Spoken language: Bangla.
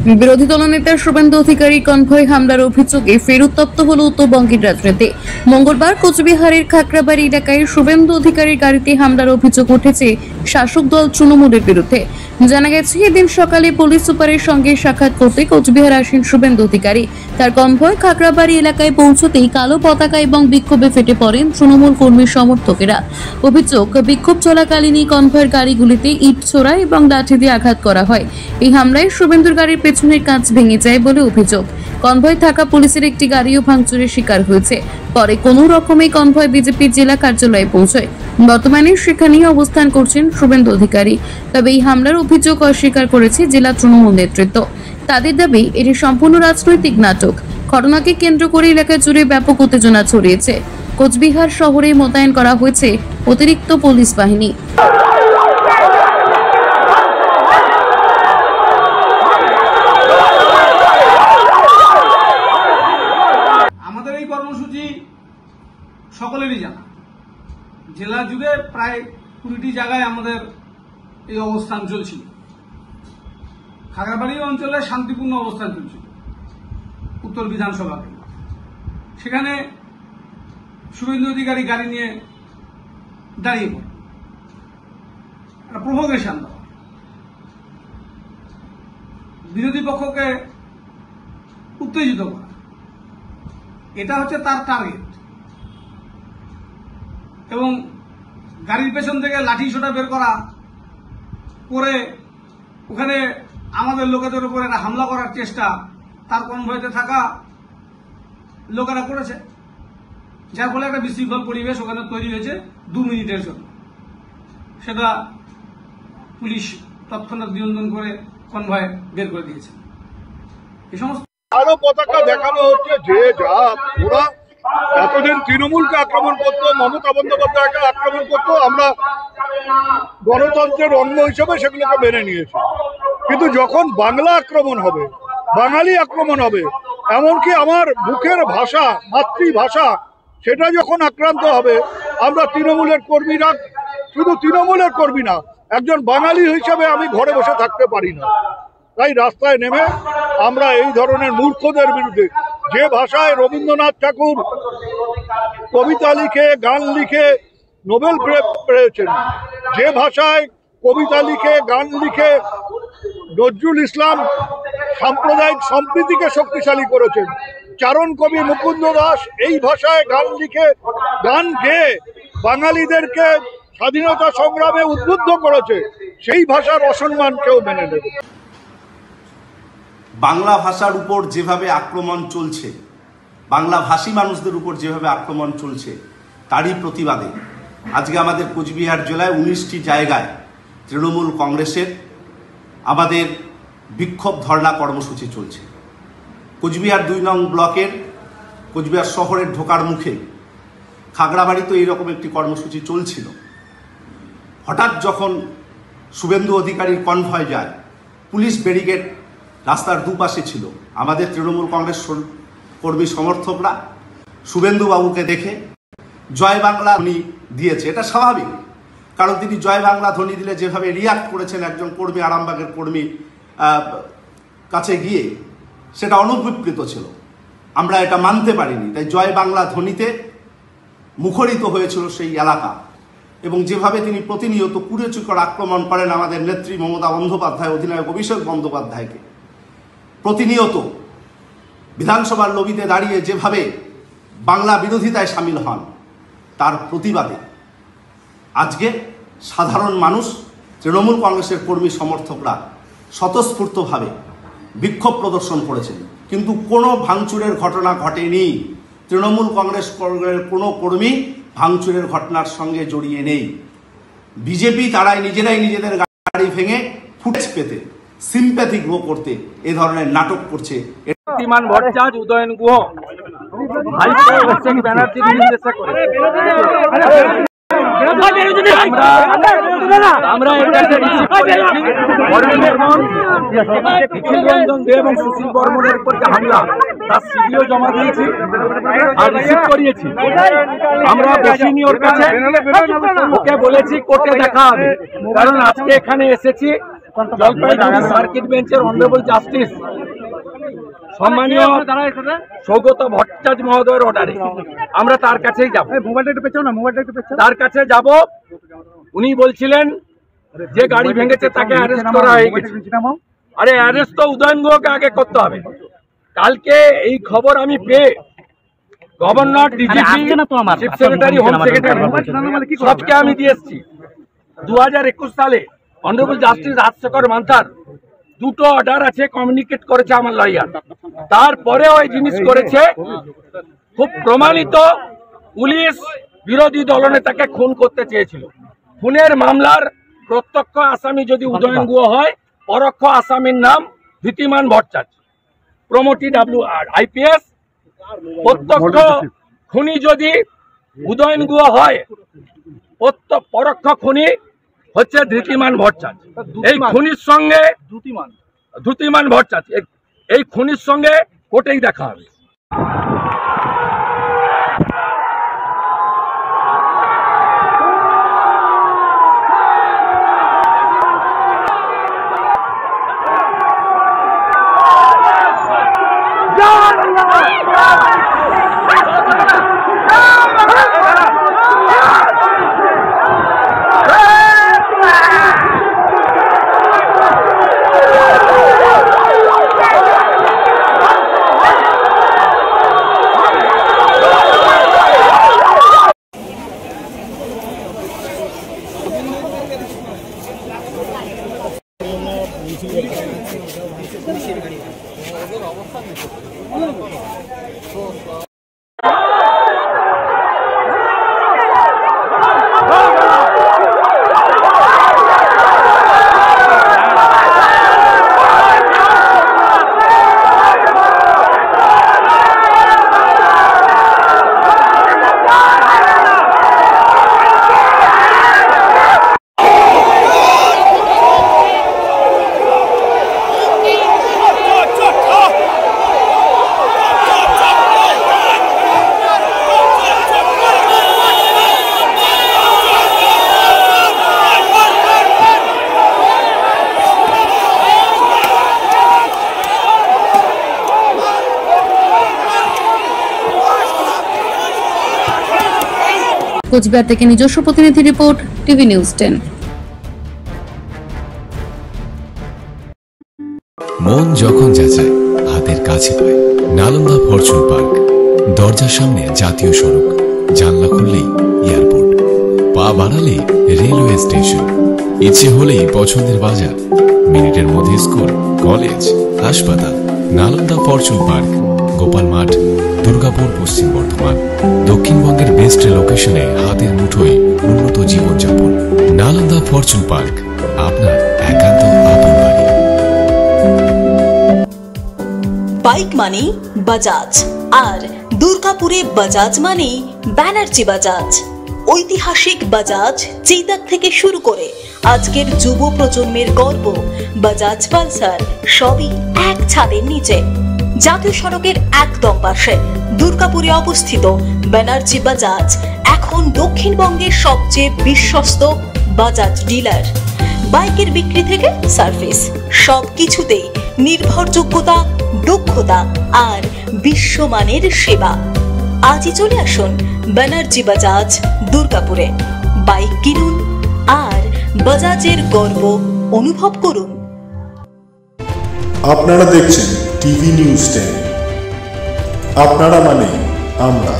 বিরোধী দলনেতা শুভেন্দু অধিকারী কনভয় হামলার অভিযোগে ফের উত্তপ্ত হল উত্তরবঙ্গের রাজনীতি। মঙ্গলবার কোচবিহারের খাকড়াবাড়ি এলাকায় শুভেন্দু অধিকারীর গাড়িতে হামলার অভিযোগ উঠেছে শাসক দল তৃণমূলের বিরুদ্ধে। জানা গেছে, এদিন সকালে পুলিশ সুপারের সঙ্গে সাক্ষাৎ করতে কোচবিহার আসেন শুভেন্দু অধিকারী। তার কনভয় খাকড়াবাড়ি এলাকায় পৌঁছতেই কালো পতাকা এবং বিক্ষোভে ফেটে পড়েন তৃণমূল কর্মী সমর্থকেরা। অভিযোগ, বিক্ষোভ চলাকালীনই কনভয়ের গাড়িগুলিতে ইট ছোড়া এবং লাঠি দিয়ে আঘাত করা হয়। এই হামলায় শুভেন্দুর গাড়ির পেছনের কাঁচ ভেঙে যায় বলে অভিযোগ। কনভয় থাকা পুলিশের একটি গাড়িও ভাঙচুরের শিকার হয়েছে। পরে কোনো রকমে কনভয় বিজেপির জেলা কার্যালয়ে পৌঁছয়। বর্তমানে সেখানেই অবস্থান করছেন শুভেন্দু অধিকারী। তবে এই হামলার অভিযোগ অস্বীকার করেছে জেলা তৃণমূল নেতৃত্ব। তাদের দাবি, এটি সম্পূর্ণ রাজনৈতিক নাটক। ঘটনাকে কেন্দ্র করে এলাকা জুড়ে ব্যাপক উত্তেজনা ছড়িয়েছে। কোচবিহার শহরে মোতায়েন করা হয়েছে অতিরিক্ত পুলিশ বাহিনী। আমাদের এই কর্মসূচি সকলেরই জানা, জেলা জুড়ে প্রায় 20টি জায়গায় আমাদের এই অবস্থান চলছিল। খাগড়াবাড়ি অঞ্চলে শান্তিপূর্ণ অবস্থান চলছিল উত্তর বিধানসভা কেন্দ্র। সেখানে শুভেন্দু অধিকারী গাড়ি নিয়ে দাঁড়িয়ে পড়ে একটা প্রভোকেশন দেওয়া, বিরোধী পক্ষকে উত্তেজিত করা, এটা হচ্ছে তার টার্গেট। এবং গাড়ির পেছন থেকে লাঠি সোটা বের করা করে ওখানে আমাদের লোকেদের উপর একটা হামলা করার চেষ্টা তার কনভয়েতে থাকা লোকেরা করেছে, যার ফলে একটা বিশৃঙ্খল পরিবেশ ওখানে তৈরি হয়েছে 2 মিনিটের জন্য। সেটা পুলিশ তৎক্ষণাৎ নিয়ন্ত্রণ করে কনভয় বের করে দিয়েছে। এই সমস্ত আরো পতাকা দেখানো হচ্ছে যে যা ওরা এতদিন তৃণমূলকে আক্রমণ করতো, মমতা বন্দ্যোপাধ্যায়কে আক্রমণ করতো, আমরা গণতন্ত্রের অঙ্গ হিসেবে সেগুলোকে মেনে নিয়েছি। কিন্তু যখন বাংলা আক্রমণ হবে, বাঙালি আক্রমণ হবে, এমনকি আমার মুখের ভাষা, মাতৃভাষা, সেটা যখন আক্রান্ত হবে, আমরা তৃণমূলের কর্মীরা, শুধু তৃণমূলের কর্মী না, একজন বাঙালি হিসেবে আমি ঘরে বসে থাকতে পারি না। তাই রাস্তায় নেমে আমরা এই ধরনের মূর্খদের বিরুদ্ধে, যে ভাষায় রবীন্দ্রনাথ ঠাকুর কবিতা লিখে, গান লিখে নোবেল পেয়েছেন, যে ভাষায় কবিতা লিখে, গান লিখে নজরুল ইসলাম সাম্প্রদায়িক সম্প্রীতিকে শক্তিশালী করেছেন, চারণ কবি মুকুন্দ দাস এই ভাষায় গান লিখে, গান গেয়ে বাঙালিদেরকে স্বাধীনতা সংগ্রামে উদ্বুদ্ধ করেছে, সেই ভাষার অসম্মান কেউ মেনে নেবে। বাংলা ভাষার উপর যেভাবে আক্রমণ চলছে, বাংলা ভাষী মানুষদের উপর যেভাবে আক্রমণ চলছে, তারই প্রতিবাদে আজকে আমাদের কোচবিহার জেলায় 19টি জায়গায় তৃণমূল কংগ্রেসের আমাদের বিক্ষোভ ধর্ণা কর্মসূচি চলছে। কোচবিহার 2 নং ব্লকের কোচবিহার শহরের ঢোকার মুখে খাগড়াবাড়িতে এইরকম একটি কর্মসূচি চলছিল। হঠাৎ যখন শুভেন্দু অধিকারীর কনভয় যায়, পুলিশ ব্যারিকেড রাস্তার দুপাশে ছিল। আমাদের তৃণমূল কংগ্রেস কর্মী সমর্থকরা শুভেন্দু বাবুকে দেখে জয় বাংলা ধ্বনি দিয়েছে। এটা স্বাভাবিক, কারণ তিনি জয় বাংলা ধ্বনি দিলে যেভাবে রিয়াক্ট করেছেন একজন কর্মী, আরামবাগের কর্মী কাছে গিয়ে, সেটা অনুবিপ্লিত ছিল। আমরা এটা মানতে পারিনি। তাই জয় বাংলা ধ্বনিতে মুখরিত হয়েছিল সেই এলাকা। এবং যেভাবে তিনি প্রতিনিয়ত কুড়েচুকর আক্রমণ করেন আমাদের নেত্রী মমতা বন্দ্যোপাধ্যায়, অধিনায়ক অভিষেক বন্দ্যোপাধ্যায়কে, প্রতিনিয়ত বিধানসভার লবিতে দাঁড়িয়ে যেভাবে বাংলা বিরোধিতায় সামিল হন, তার প্রতিবাদে আজকে সাধারণ মানুষ, তৃণমূল কংগ্রেসের কর্মী সমর্থকরা স্বতঃস্ফূর্তভাবে বিক্ষোভ প্রদর্শন করেছেন। কিন্তু কোনো ভাঙচুরের ঘটনা ঘটেনি। তৃণমূল কংগ্রেসের কোনো কর্মী ভাঙচুরের ঘটনার সঙ্গে জড়িয়ে নেই। বিজেপি তারাই নিজেরাই নিজেদের গাড়ি ভেঙে ফুটেজ পেতে, সিম্প্যাথি গ্রো করতে এ ধরনের নাটক করছে। মান ভট্টাচার্য, উদয়ন গুহ, ব্যানার্জির নির্দেশে করে আমরা নিখিল রঞ্জন দে এবং সুশীল বর্মনের উপর যে হামলা, তার সিডিও জমা দিয়েছি আর রিসিভ করিয়েছি। আমরা বসিনি ওর কাছে, ওকে বলেছি কোর্টে দেখা হবে, কারণ আজকে এখানে এসেছি জলপাইগুড়ি সার্কিট বেঞ্চের অনারেবল জাস্টিস সম্মানীয় সৌগত ভট্টাচার্য মহোদয়ের অর্ডারে আমরা তার কাছেই যাব। তার কাছে যাব। উনি বলছিলেন যে গাড়ি ভেঙেছে তাকে অ্যারেস্ট করা হয়ে গেছে। আরে অ্যারেস্ট তো উদয়ন গুহকে আগে করতে হবে। কালকে এই খবর আমি পেয়ে governor, DGP, chief secretary, home secretary সবকে আমি দিয়ে এসেছি। 2021 সালে অনারেবল জাস্টিস রাজশেখর মান্থার দুটো অর্ডার আছে, কমিউনিকেট করেছে আমার লয়ার। তারপরেও এই জিনিস করেছে, খুব প্রমাণিত। পুলিশ বিরোধী দলনেতাকে খুন করতে চেয়েছিল। খুনের মামলার প্রত্যক্ষ আসামি যদি উদয়ন গুহ হয়, পরোক্ষ আসামির নাম ধৃতিমান ভট্টাচার্য, প্রমোটি IPS। প্রত্যক্ষ খুনি যদি উদয়ন গুহ হয়, পরোক্ষ খুনি হচ্ছে ধৃতিমান ভট্টাচার্য। এই খুনির সঙ্গে ধৃতিমান ভট্টাচার্য এই খুনির সঙ্গে কোর্টেই দেখা হবে। কোচবিহার থেকে নিজস্ব প্রতিনিধি রিপোর্ট, টিভি নিউজ 10। মন যখন যাচায় হাতের কাছে পায় নালন্দা ফরচুন পার্ক। দরজার সামনে জাতীয় সড়ক, জানলা খুললেই এয়ারপোর্ট, পা বাড়ালে রেলওয়ে স্টেশন, ইচ্ছে হলেই পছন্দের বাজার, মিনিটের মধ্যে স্কুল, কলেজ, হাসপাতাল। নালন্দা ফরচুন পার্ক, গোপাল মাঠ, দুর্গাপুর, পশ্চিম বর্ধমান। দক্ষিণবঙ্গের বেস্ট লোকেশনে হাতের মুঠোয় উন্নত জীবনযাপন। নালন্দা ফরচুন পার্ক, আপনার একান্ত আপন বাড়ি। বাইক মানে বাজাজ, আর দুর্গাপুরে বাজাজ মানে ব্যানার্জি বাজাজ। ঐতিহাসিক বাজাজ চেতক থেকে শুরু করে আজকের যুব প্রজন্মের গর্ব বাজাজ পালসার, সবই এক ছাদের নিচে। জাতীয় সড়কের একদম পাশে দুর্গাপুরে অবস্থিত ব্যানার্জি বাজাজ এখন দক্ষিণবঙ্গের সবচেয়ে বিশ্বস্ত বাজাজ ডিলার। বাইকের বিক্রি থেকে সার্ভিস, সবকিছুতেই নির্ভরযোগ্যতা, দক্ষতা আর বিশ্বমানের সেবা। আজই চলে আসুন ব্যানার্জি বাজাজ দুর্গাপুরে। বাইক কিনুন আর বাজাজের গর্ব অনুভব করুন। আপনারা দেখছেন টিভি নিউজ 10। আপনারা মানে আমরা।